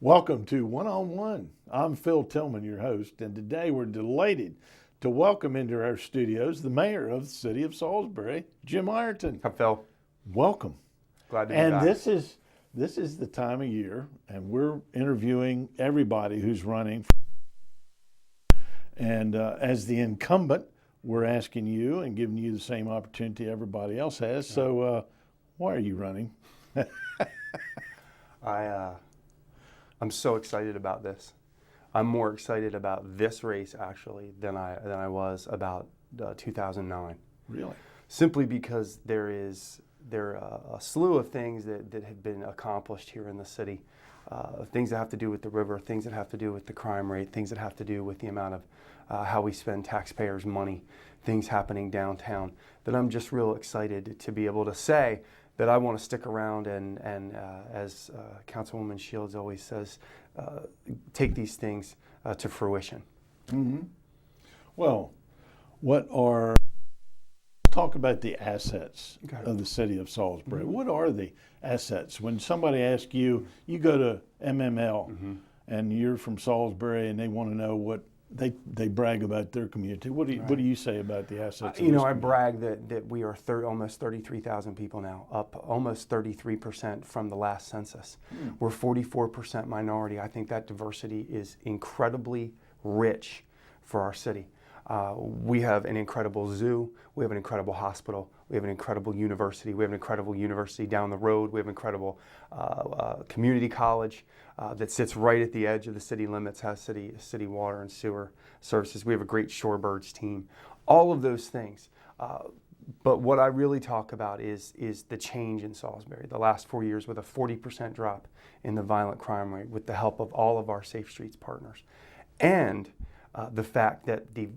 Welcome to One on One. I'm Phil Tillman, your host, and today we're delighted to welcome into our studios the mayor of the city of Salisbury, Jim Ireton. Hi, Phil. Welcome. Glad to be And back. this is the time of year, and we're interviewing everybody who's running. And as the incumbent, we're asking you and giving you the same opportunity everybody else has. So, why are you running? I'm so excited about this. I'm more excited about this race actually than I was about 2009. Really? Simply because there are a slew of things that have been accomplished here in the city. Things that have to do with the river, things that have to do with the crime rate, things that have to do with the amount of how we spend taxpayers' money, things happening downtown, that I'm just real excited to be able to say that I want to stick around and as Councilwoman Shields always says, take these things to fruition. Mm-hmm. Well, let's talk about the assets of the city of Salisbury. Mm-hmm. What are the assets? When somebody asks you, you go to MML and you're from Salisbury and they want to know what they brag about their community. What do you say about the assets? I brag that we are almost 33,000 people now, up almost 33% from the last census. We're 44% minority. I think that diversity is incredibly rich for our city. We have an incredible zoo, we have an incredible hospital, we have an incredible university, we have an incredible university down the road, we have an incredible community college that sits right at the edge of the city limits, has city water and sewer services. We have a great shorebirds team, all of those things. But what I really talk about is the change in Salisbury. The last 4 years with a 40% drop in the violent crime rate with the help of all of our Safe Streets partners. And the fact that the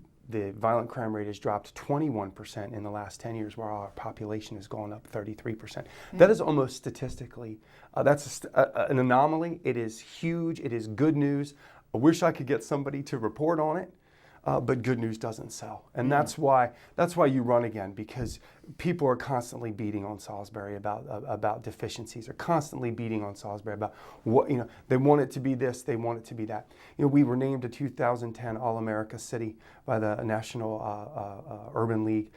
violent crime rate has dropped 21% in the last 10 years, while our population has gone up 33%. That is almost statistically, that's an anomaly. It is huge. It is good news. I wish I could get somebody to report on it, but good news doesn't sell. And that's why you run again, because people are constantly beating on Salisbury about deficiencies, are constantly beating on Salisbury about what, they want it to be this, they want it to be that. We were named a 2010 All-America City by the National Urban League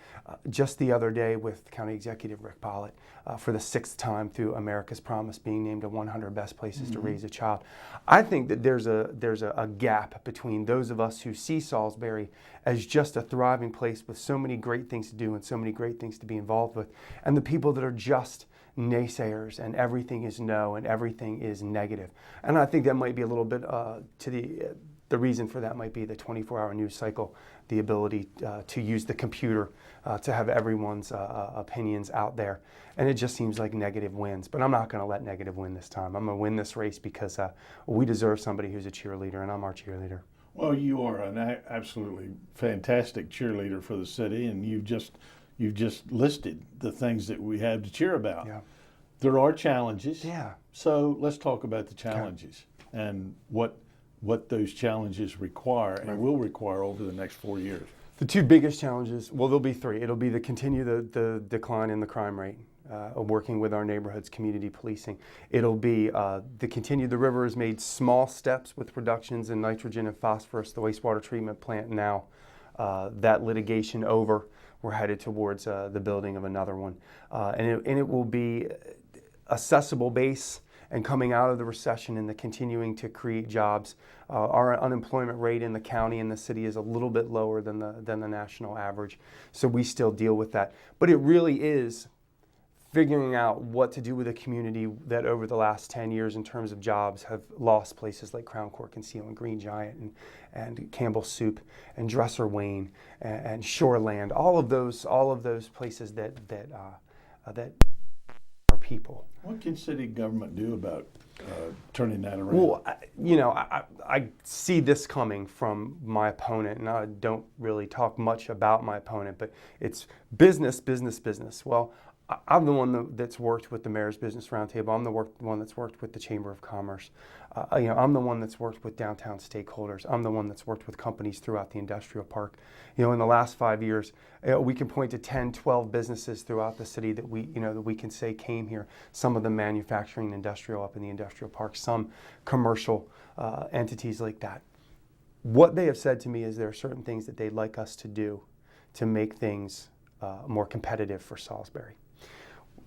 just the other day with County Executive Rick Pollitt for the 6th time through America's Promise, being named a 100 best places to raise a child. I think that there's a gap between those of us who see Salisbury as just a thriving place with so many great things to do and so many great things to be involved with, and the people that are just naysayers and everything is no and everything is negative. And I think that might be a little bit to the reason for that might be the 24-hour news cycle, the ability to use the computer to have everyone's opinions out there. And it just seems like negative wins. But I'm not going to let negative win this time. I'm going to win this race because we deserve somebody who's a cheerleader, and I'm our cheerleader. Well, you are an absolutely fantastic cheerleader for the city, and you've just listed the things that we have to cheer about. Yeah. There are challenges. Yeah. So let's talk about the challenges and what those challenges require and will require over the next 4 years. The two biggest challenges, well, there'll be three. It'll be to continue the decline in the crime rate, working with our neighborhoods, community policing. It'll be the river has made small steps with reductions in nitrogen and phosphorus, the wastewater treatment plant now. That litigation over, we're headed towards the building of another one. And it will be accessible base and coming out of the recession and the continuing to create jobs. Our unemployment rate in the county and the city is a little bit lower than the national average, so we still deal with that. But it really is figuring out what to do with a community that over the last 10 years in terms of jobs have lost places like Crown Court Conceal and Green Giant and Campbell Soup and Dresser Wayne and Shoreland, all of those places that are people. What can city government do about turning that around? Well, I see this coming from my opponent, and I don't really talk much about my opponent, but it's business, business, business. Well, I'm the one that's worked with the Mayor's Business Roundtable. I'm the one that's worked with the Chamber of Commerce. I'm the one that's worked with downtown stakeholders. I'm the one that's worked with companies throughout the industrial park. In the last 5 years, we can point to 10, 12 businesses throughout the city that we can say came here. Some of them manufacturing and industrial up in the industrial park, some commercial entities like that. What they have said to me is there are certain things that they'd like us to do to make things more competitive for Salisbury.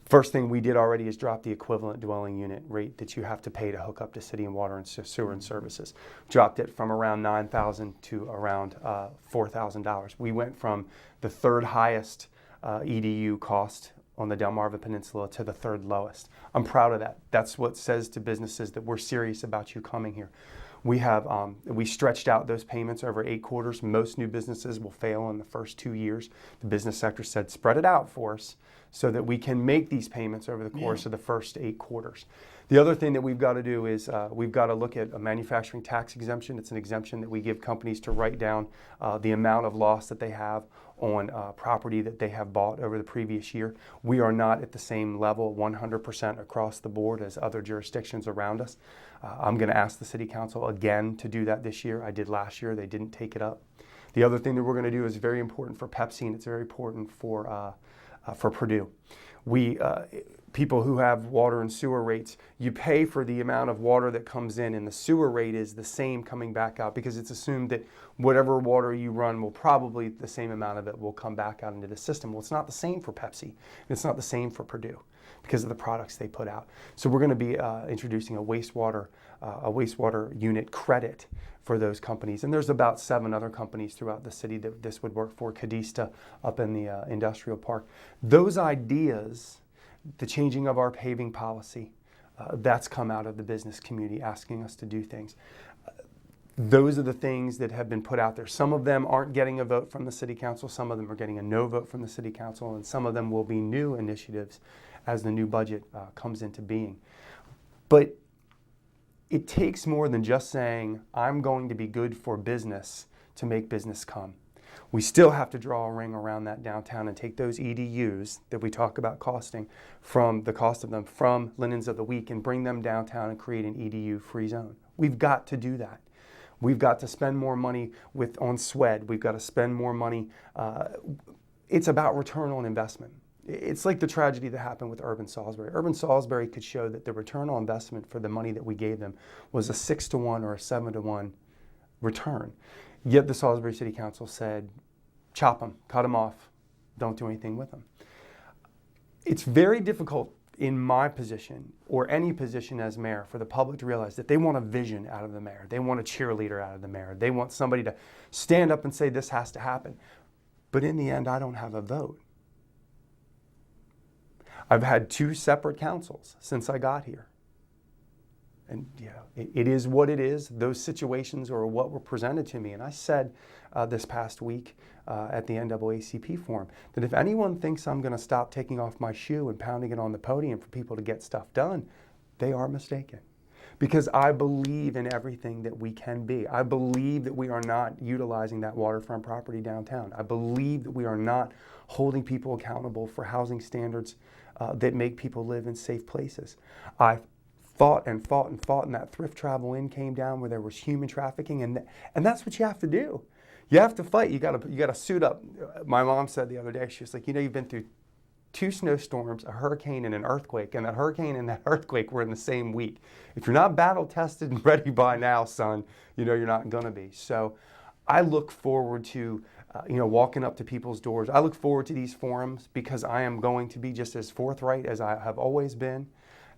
First thing we did already is drop the equivalent dwelling unit rate that you have to pay to hook up to city and water and sewer and services. Dropped it from around $9,000 to around $4,000. We went from the third highest EDU cost on the Delmarva Peninsula to the third lowest. I'm proud of that. That's what says to businesses that we're serious about you coming here. We stretched out those payments over 8 quarters. Most new businesses will fail in the first 2 years. The business sector said, spread it out for us so that we can make these payments over the course of the first 8 quarters. The other thing that we've got to do is we've got to look at a manufacturing tax exemption. It's an exemption that we give companies to write down the amount of loss that they have on property that they have bought over the previous year. We are not at the same level 100% across the board as other jurisdictions around us. I'm going to ask the City Council again to do that this year. I did last year. They didn't take it up. The other thing that we're going to do is very important for Pepsi, and it's very important for Purdue. People who have water and sewer rates, you pay for the amount of water that comes in, and the sewer rate is the same coming back out because it's assumed that whatever water you run will probably, the same amount of it will come back out into the system. Well, it's not the same for Pepsi, and it's not the same for Purdue because of the products they put out. So we're going to be introducing a wastewater unit credit for those companies. And there's about 7 other companies throughout the city that this would work for. Cadista up in the industrial park. Those ideas, the changing of our paving policy, that's come out of the business community asking us to do things. Those are the things that have been put out there. Some of them aren't getting a vote from the City Council. Some of them are getting a no vote from the City Council. And some of them will be new initiatives as the new budget comes into being. But it takes more than just saying, I'm going to be good for business to make business come. We still have to draw a ring around that downtown and take those EDUs that we talk about costing from the cost of them from Linens of the Week and bring them downtown and create an EDU-free zone. We've got to do that. We've got to spend more money on SWED. We've got to spend more money. It's about return on investment. It's like the tragedy that happened with Urban Salisbury. Urban Salisbury could show that the return on investment for the money that we gave them was a 6-to-1 or a 7-to-1 return. Yet the Salisbury City Council said, chop them, cut them off, don't do anything with them. It's very difficult in my position or any position as mayor for the public to realize that they want a vision out of the mayor. They want a cheerleader out of the mayor. They want somebody to stand up and say this has to happen. But in the end, I don't have a vote. I've had 2 separate councils since I got here. And it is what it is. Those situations are what were presented to me. And I said this past week at the NAACP forum that if anyone thinks I'm going to stop taking off my shoe and pounding it on the podium for people to get stuff done, they are mistaken. Because I believe in everything that we can be. I believe that we are not utilizing that waterfront property downtown. I believe that we are not holding people accountable for housing standards that make people live in safe places. I fought and fought and fought, and that thrift travel in came down where there was human trafficking, and that's what you have to do. You have to fight. You got to suit up. My mom said the other day, she was like, you've been through 2 snowstorms, a hurricane, and an earthquake, and that hurricane and that earthquake were in the same week. If you're not battle tested and ready by now, son, you're not going to be. So I look forward to walking up to people's doors. I look forward to these forums because I am going to be just as forthright as I have always been.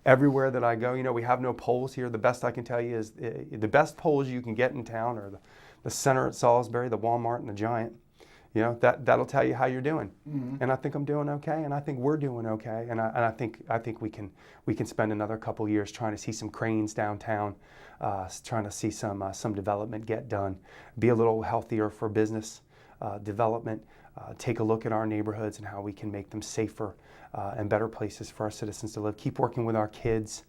Everywhere that I go, we have no polls here. The best I can tell you is the best polls you can get in town are the Center at Salisbury, the Walmart, and the Giant. That'll tell you how you're doing. Mm-hmm. And I think I'm doing okay, and I think we're doing okay, and I think we can spend another couple years trying to see some cranes downtown, trying to see some development get done, be a little healthier for business development, take a look at our neighborhoods and how we can make them safer and better places for our citizens to live. Keep working with our kids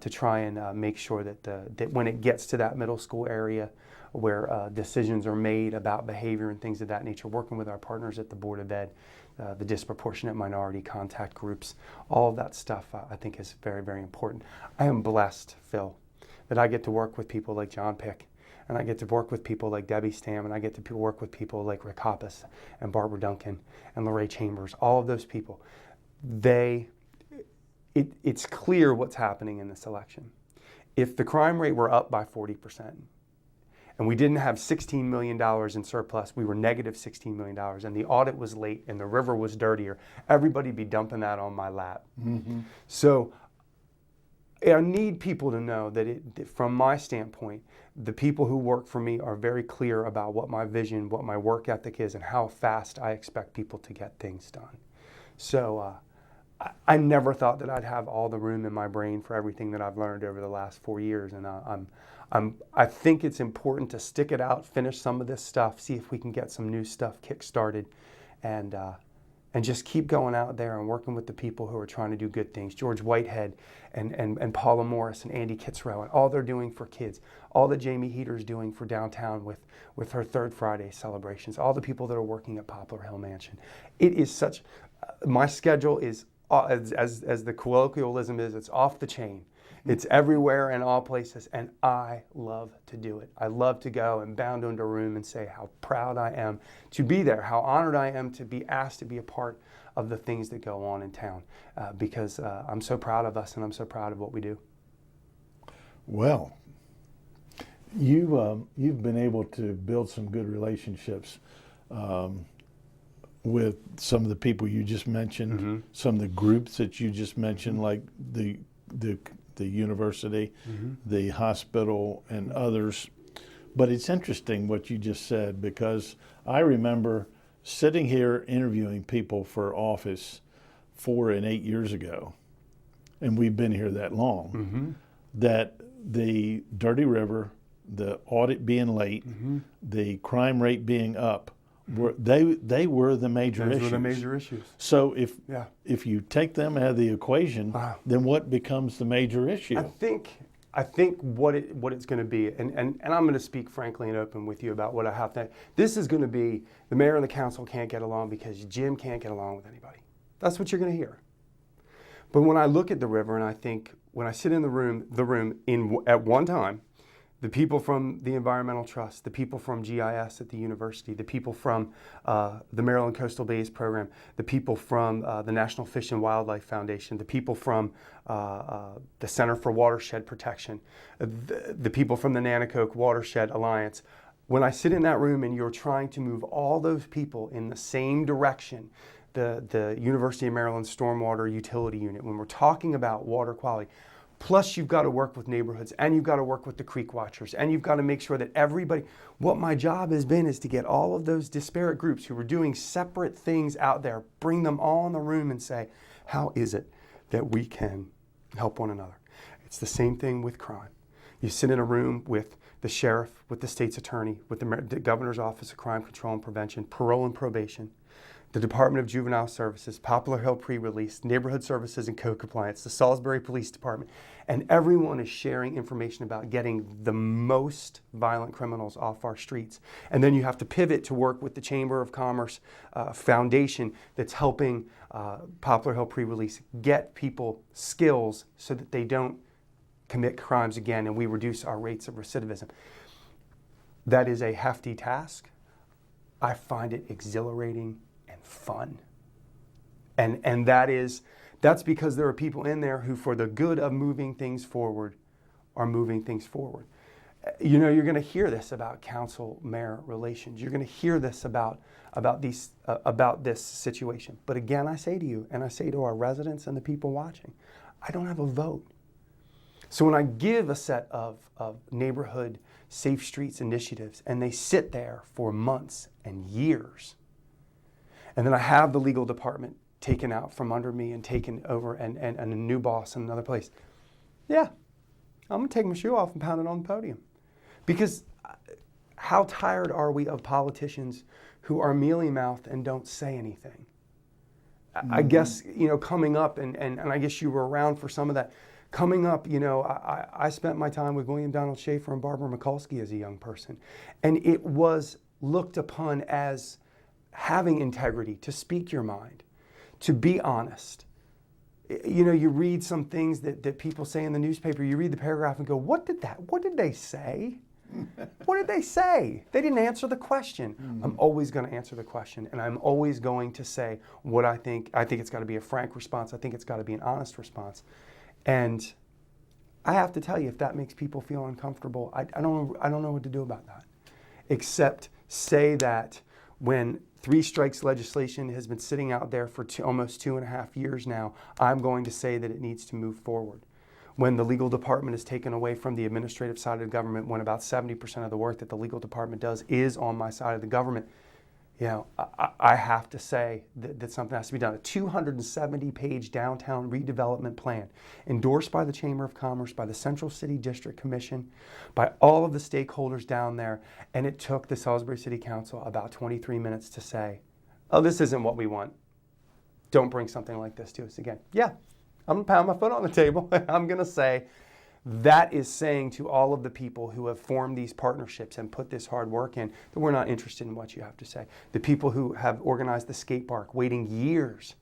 to try and make sure that when it gets to that middle school area where decisions are made about behavior and things of that nature, working with our partners at the Board of Ed the disproportionate minority contact groups. All of that stuff I think is very, very important. I am blessed, Phil, that I get to work with people like John Pick, and I get to work with people like Debbie Stam, and I get to work with people like Rick Hoppus and Barbara Duncan and Lorraine Chambers. All of those people, it's clear what's happening in this election. If the crime rate were up by 40%, and we didn't have $16 million in surplus, we were negative $16 million, and the audit was late, and the river was dirtier, everybody'd be dumping that on my lap. Mm-hmm. So I need people to know that from my standpoint, the people who work for me are very clear about what my vision, what my work ethic is, and how fast I expect people to get things done. So I never thought that I'd have all the room in my brain for everything that I've learned over the last 4 years, and I think it's important to stick it out, finish some of this stuff, see if we can get some new stuff kick-started, and just keep going out there and working with the people who are trying to do good things. George Whitehead and Paula Morris and Andy Kitzrow and all they're doing for kids, all that Jamie Heater's doing for downtown with her Third Friday celebrations, all the people that are working at Poplar Hill Mansion. It is such, my schedule is, as the colloquialism is, it's off the chain. It's everywhere and all places, and I love to do it. I love to go and bound into a room and say how proud I am to be there, how honored I am to be asked to be a part of the things that go on in town, because I'm so proud of us and I'm so proud of what we do. Well, you've been able to build some good relationships with some of the people you just mentioned, mm-hmm. some of the groups that you just mentioned, like the university, mm-hmm. the hospital, and others. But it's interesting what you just said, because I remember sitting here interviewing people for office 4 and 8 years ago, and we've been here that long, mm-hmm. that the dirty river, the audit being late, mm-hmm. the crime rate being up, they were the major issues. Those were the major issues. So if you take them out of the equation, then what becomes the major issue? I think what it's going to be, and I'm going to speak frankly and open with you about what I have to. This is going to be the mayor and the council can't get along because Jim can't get along with anybody. That's what you're going to hear. But when I look at the river, and I think when I sit in the room at one time, the people from the Environmental Trust, the people from GIS at the university, the people from the Maryland Coastal Bays Program, the people from the National Fish and Wildlife Foundation, the people from the Center for Watershed Protection, the people from the Nanticoke Watershed Alliance. When I sit in that room and you're trying to move all those people in the same direction, the University of Maryland Stormwater Utility Unit, when we're talking about water quality, plus you've got to work with neighborhoods, and you've got to work with the creek watchers, and you've got to make sure that everybody, what my job has been is to get all of those disparate groups who are doing separate things out there, bring them all in the room and say, how is it that we can help one another? It's the same thing with crime. You sit in a room with the sheriff, with the state's attorney, with the governor's office of crime control and prevention, parole and probation, the Department of Juvenile Services, Poplar Hill Pre-Release, Neighborhood Services and Code Compliance, the Salisbury Police Department, and everyone is sharing information about getting the most violent criminals off our streets. And then you have to pivot to work with the Chamber of Commerce Foundation that's helping Poplar Hill Pre-Release get people skills so that they don't commit crimes again and we reduce our rates of recidivism. That is a hefty task. I find it exhilarating and fun. And that's because there are people in there who, for the good of moving things forward, are moving things forward. You know, you're going to hear this about council-mayor relations. You're going to hear this about this situation. But again, I say to you, and I say to our residents and the people watching, I don't have a vote. So when I give a set of neighborhood safe streets initiatives, and they sit there for months and years, and then I have the legal department taken out from under me and taken over and a new boss in another place. Yeah, I'm going to take my shoe off and pound it on the podium. Because how tired are we of politicians who are mealy-mouthed and don't say anything? Mm-hmm. I guess, you know, coming up, and I guess you were around for some of that. Coming up, you know, I spent my time with William Donald Schaefer and Barbara Mikulski as a young person. And it was looked upon as having integrity, to speak your mind, to be honest. You know, you read some things that people say in the newspaper, you read the paragraph and go, what did they say? What did they say? They didn't answer the question. I'm always going to answer the question, and I'm always going to say what I think. I think it's got to be a frank response. I think it's got to be an honest response. And I have to tell you, if that makes people feel uncomfortable, I don't know what to do about that, except say that when three strikes legislation has been sitting out there for almost 2.5 years now, I'm going to say that it needs to move forward. When the legal department is taken away from the administrative side of the government, when about 70% of the work that the legal department does is on my side of the government, you know, I have to say that something has to be done. A 270-page downtown redevelopment plan endorsed by the Chamber of Commerce, by the Central City District Commission, by all of the stakeholders down there, and it took the Salisbury City Council about 23 minutes to say, oh, this isn't what we want. Don't bring something like this to us again. Yeah, I'm going to pound my foot on the table. I'm going to say, that is saying to all of the people who have formed these partnerships and put this hard work in that we're not interested in what you have to say. The people who have organized the skate park, waiting years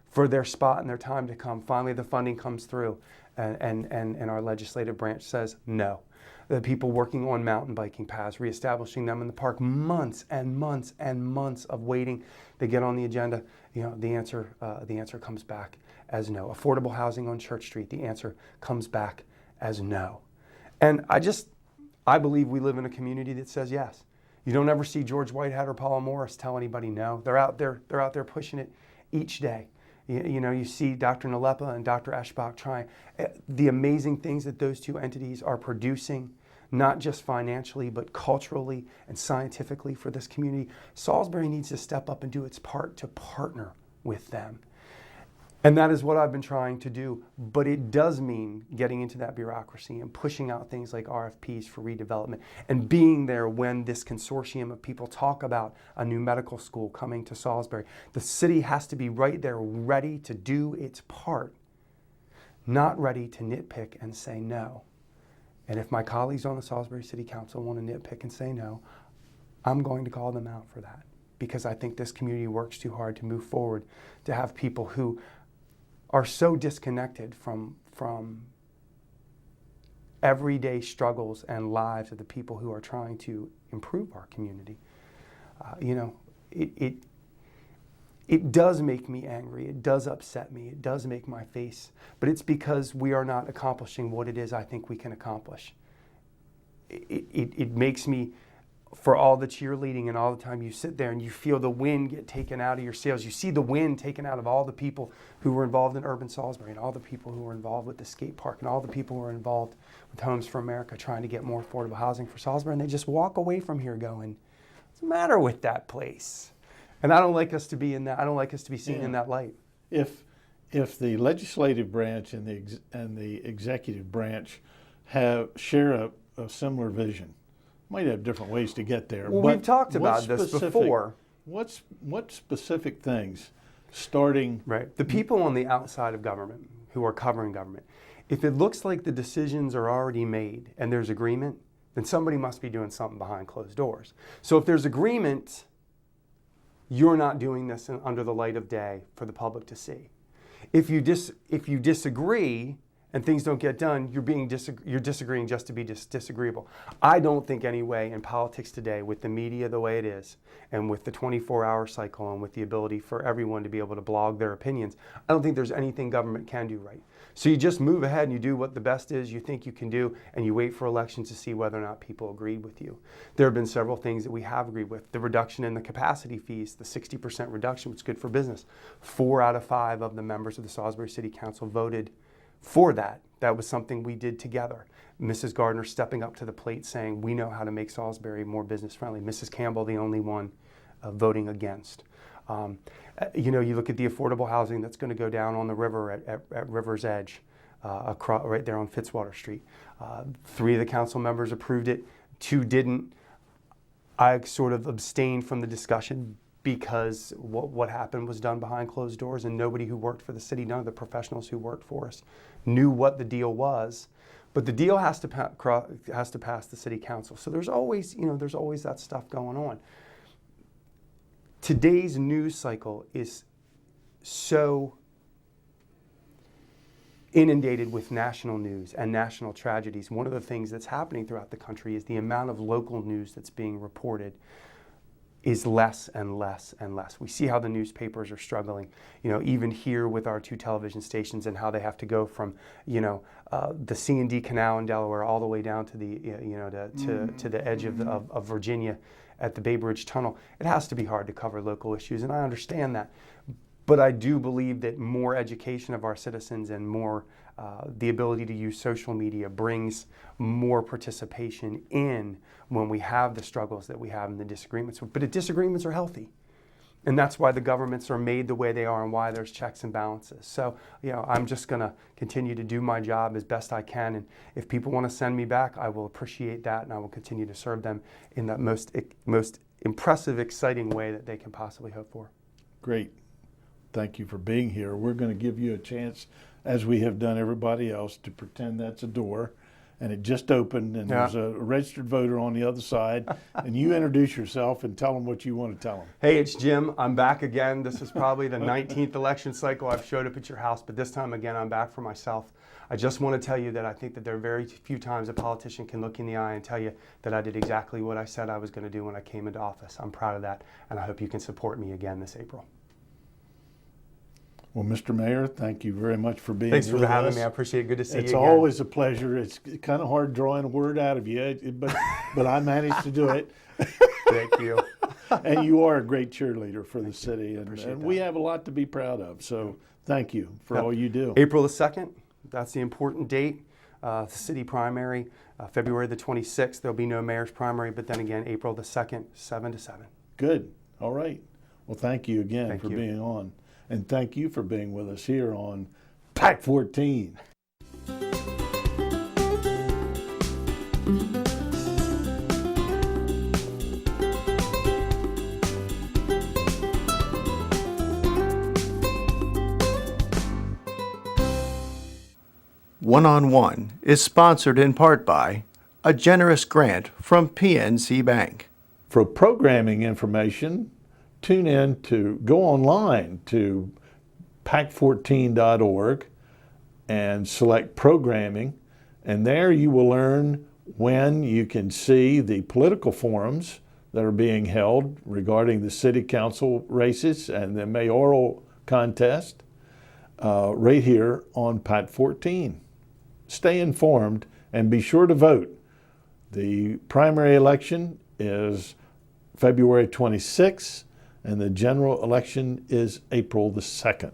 for their spot and their time to come. Finally, the funding comes through and our legislative branch says no. The people working on mountain biking paths, reestablishing them in the park, months and months and months of waiting. They get on the agenda. You know, the answer comes back as no. Affordable housing on Church Street, the answer comes back as no. And I believe we live in a community that says yes. You don't ever see George Whitehead or Paula Morris tell anybody no. They're out there pushing it each day. You know, you see Dr. Nalepa and Dr. Eschbach trying. The amazing things that those two entities are producing, not just financially, but culturally and scientifically for this community. Salisbury needs to step up and do its part to partner with them. And that is what I've been trying to do. But it does mean getting into that bureaucracy and pushing out things like RFPs for redevelopment and being there when this consortium of people talk about a new medical school coming to Salisbury. The city has to be right there, ready to do its part, not ready to nitpick and say no. And if my colleagues on the Salisbury City Council want to nitpick and say no, I'm going to call them out for that, because I think this community works too hard to move forward, to have people who are so disconnected from everyday struggles and lives of the people who are trying to improve our community. You know, it does make me angry. It does upset me. It does make my face. But it's because we are not accomplishing what it is I think we can accomplish. It makes me, for all the cheerleading and all the time you sit there and you feel the wind get taken out of your sails. You see the wind taken out of all the people who were involved in Urban Salisbury and all the people who were involved with the skate park and all the people who were involved with Homes for America trying to get more affordable housing for Salisbury, and they just walk away from here going, what's the matter with that place? And I don't like us to be in that. I don't like us to be seen in that light. If the legislative branch and the executive branch share a similar vision, might have different ways to get there. Well, we've talked about this before. What specific things, starting... Right. The people on the outside of government who are covering government, if it looks like the decisions are already made and there's agreement, then somebody must be doing something behind closed doors. So if there's agreement, you're not doing this under the light of day for the public to see. If you disagree and things don't get done, you're disagreeing just to be disagreeable. I don't think anyway in politics today, with the media the way it is, and with the 24-hour cycle, and with the ability for everyone to be able to blog their opinions, I don't think there's anything government can do right. So you just move ahead and you do what the best is you think you can do, and you wait for elections to see whether or not people agree with you. There have been several things that we have agreed with. The reduction in the capacity fees, the 60% reduction, which is good for business. 4 out of 5 of the members of the Salisbury City Council voted for that. That was something we did together. Mrs. Gardner stepping up to the plate saying, we know how to make Salisbury more business friendly. Mrs. Campbell, the only one voting against. You know, you look at the affordable housing that's going to go down on the river at River's Edge, right there on Fitzwater Street. 3 of the council members approved it, 2 didn't. I sort of abstained from the discussion because what happened was done behind closed doors, and nobody who worked for the city, none of the professionals who worked for us, knew what the deal was. But the deal has to pass the city council. So there's always that stuff going on. today's news cycle is so inundated with national news and national tragedies. One of the things that's happening throughout the country is the amount of local news that's being reported is less and less and less. We see how the newspapers are struggling, even here with our 2 television stations, and how they have to go from, the C&D Canal in Delaware all the way down to the, to the edge of Virginia at the Bay Bridge Tunnel. It has to be hard to cover local issues, and I understand that. But I do believe that more education of our citizens and more the ability to use social media brings more participation in when we have the struggles that we have and the disagreements. But the disagreements are healthy. And that's why the governments are made the way they are and why there's checks and balances. So, I'm just going to continue to do my job as best I can. And if people want to send me back, I will appreciate that, and I will continue to serve them in that most impressive, exciting way that they can possibly hope for. Great. Thank you for being here. We're going to give you a chance, as we have done everybody else, to pretend that's a door, and it just opened, and there's a registered voter on the other side, and you introduce yourself and tell them what you want to tell them. Hey, it's Jim. I'm back again. This is probably the 19th election cycle I've showed up at your house, but this time again, I'm back for myself. I just want to tell you that I think that there are very few times a politician can look in the eye and tell you that I did exactly what I said I was going to do when I came into office. I'm proud of that, and I hope you can support me again this April. Well, Mr. Mayor, thank you very much for being here. Thanks for having us. me. I appreciate it. Good to see you It's again. always a pleasure. It's kind of hard drawing a word out of you, but I managed to do it. Thank you. And you are a great cheerleader for the city, and we have a lot to be proud of. So thank you for all you do. April the 2nd, that's the important date. The city primary, February the 26th, there'll be no mayor's primary, but then again, April the 2nd, 7 to 7. Good. All right. Well, thank you again for being on. And thank you for being with us here on PAC 14. One-on-One is sponsored in part by a generous grant from PNC Bank. For programming information, go online to pac14.org and select programming, and there you will learn when you can see the political forums that are being held regarding the city council races and the mayoral contest right here on PAC 14. Stay informed and be sure to vote. The primary election is February 26th, and the general election is April the 2nd.